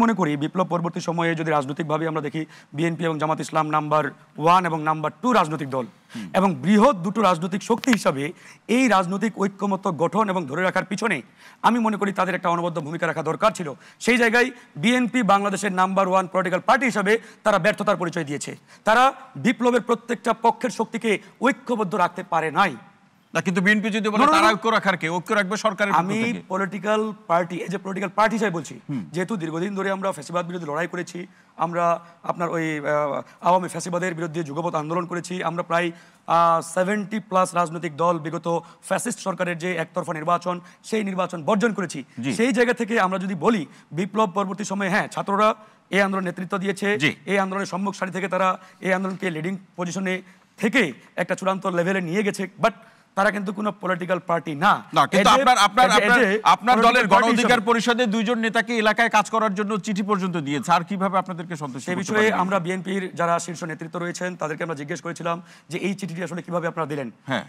মনে করি বিপ্লব পরবর্তী সময়ে যদি রাজনৈতিকভাবে আমরা দেখি বিএনপি এবং জামাত ইসলাম নাম্বার 1 এবং নাম্বার 2 রাজনৈতিক দল এবং বৃহৎ দুটো রাজনৈতিক শক্তি হিসাবে এই রাজনৈতিক ঐক্যমত্য গঠন এবং ধরে রাখার পিছনে আমি মনে করি তাদের একটা অনবদ্য ভূমিকা রাখা দরকার ছিল। সেই জায়গায় বিএনপি বাংলাদেশের নাম্বার 1 পলিটিক্যাল পার্টি হিসাবে তারা ব্যর্থতার পরিচয় দিয়েছে। তারা বিপ্লবের প্রত্যেকটা পক্ষের শক্তিকে ঐক্যবদ্ধ রাখতে পারে নাই। না, কিন্তু বিএনপি যদি বলে তারা ঐক্য রাখার কে ঐক্য রাখবে সরকারের আমি পলিটিক্যাল পার্টি এই যে পলিটিক্যাল পার্টি হিসেবে বলছি, যেহেতু দীর্ঘদিন ধরে আমরা ফ্যাসিবাদ বিরোধী লড়াই করেছি, আমরা আপনার ওই আওয়ামী ফ্যাসিবাদের বিরুদ্ধে যুগপৎ আন্দোলন করেছি, আমরা প্রায় 70+ রাজনৈতিক দল বিগত ফ্যাসিস্ট সরকারের যে একতরফা নির্বাচন সেই নির্বাচন বর্জন করেছি। সেই জায়গা থেকে আমরা যদি বলি বিপ্লব পরবর্তী সময়ে হ্যাঁ ছাত্ররা এই আন্দোলন নেতৃত্ব দিয়েছে, এই আন্দোলনের সম্মুখ সারি থেকে তারা এই আন্দোলনকে লিডিং পজিশনে থেকে একটা চূড়ান্ত লেভেলে নিয়ে গেছে, বাট তারা কিন্তু কোনো পলিটিক্যাল পার্টি না। কিন্তু আপনার দলের গণ অধিকার পরিষদে দুইজন নেতাকে এলাকায় কাজ করার জন্য চিঠি পর্যন্ত দিয়েছে, আর কিভাবে আপনাদেরকে সন্তুষ্ট এই বিষয়ে আমরা বিএনপির যারা শীর্ষ নেতৃত্ব রয়েছেন তাদেরকে আমরা জিজ্ঞেস করেছিলাম যে এই চিঠিটি আসলে কিভাবে আপনারা দিলেন। হ্যাঁ,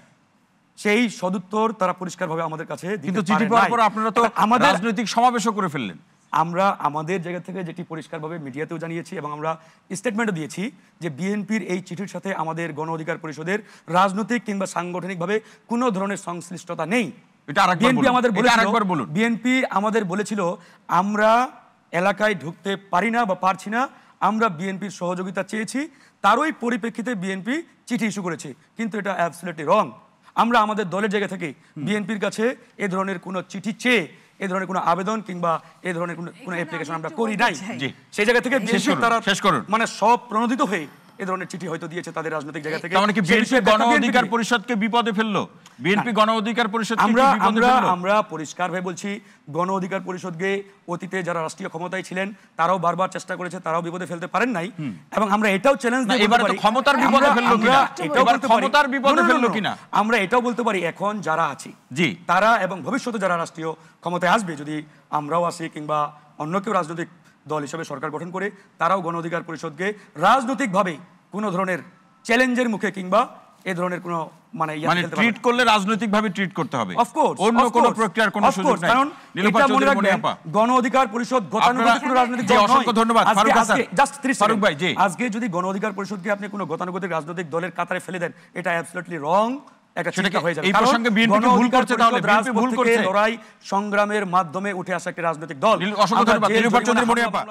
সেই সদুত্তর তারা পরিষ্কারভাবে আমাদের কাছে দিতে পারে না। কিন্তু চিঠি পাওয়ার পর আপনারা তো আমাদের রাজনৈতিক সমাবেশও করে ফেললেন। আমরা আমাদের জায়গা থেকে যেটি পরিষ্কারভাবে মিডিয়াতেও জানিয়েছি এবং আমরা স্টেটমেন্টও দিয়েছি যে বিএনপির এই চিঠির সাথে আমাদের গণ অধিকার পরিষদের রাজনৈতিক কিংবা সাংগঠনিকভাবে কোনো ধরনের সংশ্লিষ্টতা নেই। বিএনপি আমাদের বলেছিল আমরা এলাকায় ঢুকতে পারি না বা পারছি না, আমরা বিএনপির সহযোগিতা চেয়েছি, তারই পরিপ্রেক্ষিতে বিএনপি চিঠি ইস্যু করেছে, কিন্তু এটা অ্যাবসলিউটলি রং। আমরা আমাদের দলের জায়গা থেকে বিএনপির কাছে এ ধরনের কোনো চিঠি চেয়ে এই ধরনের কোনো আবেদন কিংবা এই ধরনের কোনো অ্যাপ্লিকেশন আমরা করি নাই। সেই জায়গা থেকে তারা মানে সব প্রণোদিত হয়ে এই ধরনের চিঠি হয়তো দিয়েছে তাদের রাজনৈতিক জায়গা থেকে। মানে কি বিএনপি গণ অধিকার পরিষদকে বিপদে ফেললো? বিএনপি গণ অধিকার পরিষদকে আমরা পরিষ্কারভাবে বলছি গণ অধিকার পরিষদকে অতীতে যারা রাষ্ট্রীয় ক্ষমতায় ছিলেন তারাও বারবার চেষ্টা করেছে, তারাও বিপদে ফেলতে পারেন নাই। এবং আমরা এটাও চ্যালেঞ্জ দিই এবারে তো ক্ষমতার বিপদে ফেললো কিনা, এবার ক্ষমতার বিপদে ফেললো কিনা আমরা এটাও বলতে পারি এখন যারা আছি তারা এবং ভবিষ্যতে যারা রাষ্ট্রীয় ক্ষমতায় আসবে, যদি আমরাও আসি কিংবা অন্য কেউ রাজনৈতিক দল হিসেবে সরকার গঠন করে, তারাও গণ অধিকার পরিষদকে রাজনৈতিকভাবে কোনো ধরনের চ্যালেঞ্জের মুখে কিংবা এই ধরনের কোনো মানে ট্রিট করলে রাজনৈতিকভাবে ট্রিট করতে হবে, অফকোর্স অন্য কোনো প্রক্রিয়ার কোনো সুযোগ নাই। কারণ এটা মনে রাখবেন গণ অধিকার পরিষদ গতানুগতিক কোনো রাজনৈতিক দল নয়। অসংখ্য ধন্যবাদ ফারুক হাসান। জাস্ট 30 ফারুক ভাই, আজকে যদি গণ অধিকার পরিষদকে আপনি কোনো গতানুগতিক রাজনৈতিক দলের কাতারে ফেলে দেন, এটা অ্যাবসলিউটলি রং। এই প্রসঙ্গে বিএনপি ভুল করছে, তাহলে বিএনপি ভুল করছে। লড়াই সংগ্রামের মাধ্যমে উঠে আসা একটি রাজনৈতিক দল। অসংখ্য ধন্যবাদ।